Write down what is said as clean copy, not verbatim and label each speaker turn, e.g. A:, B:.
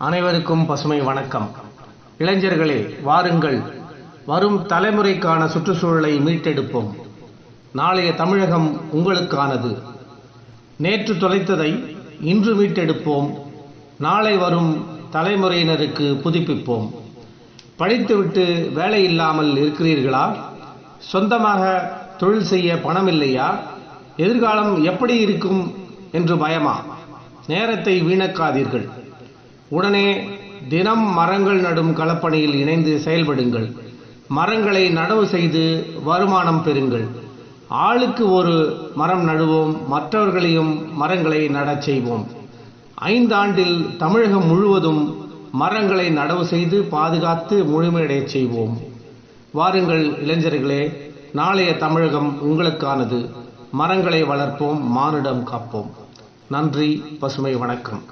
A: அனைவருக்கும் பசுமை வணக்கம். இளைஞர்களே, வாருங்கள், வரும் தலைமுறைக்கான சுற்றுச்சூழலை மீட்டெடுப்போம். நாளைய தமிழகம் உங்களுக்கானது. நேற்று தொலைத்ததை இன்று மீட்டெடுப்போம். நாளை வரும் தலைமுறையினருக்கு புதுப்பிப்போம். படித்துவிட்டு வேலை இல்லாமல் இருக்கிறீர்களா? சொந்தமாக தொழில் செய்ய பணம் இல்லையா? எதிர்காலம் எப்படி இருக்கும் என்று பயமா? நேரத்தை வீணாக்காதீர்கள். உடனே தினம் மரங்கள் நடும் களப்பணியில் இணைந்து செயல்படுங்கள். மரங்களை நடவு செய்து வருமானம் பெறுங்கள். ஆளுக்கு ஒரு மரம் நடுவோம், மற்றவர்களையும் மரங்களை நடச் செய்வோம். 5 ஆண்டில் தமிழகம் முழுவதும் மரங்களை நடவு செய்து பாதுகாத்து முழுமையடையச் செய்வோம். வாருங்கள் இளைஞர்களே, நாளைய தமிழகம் உங்களுக்கானது. மரங்களை வளர்ப்போம், மானுடம் காப்போம். நன்றி. பசுமை வணக்கம்.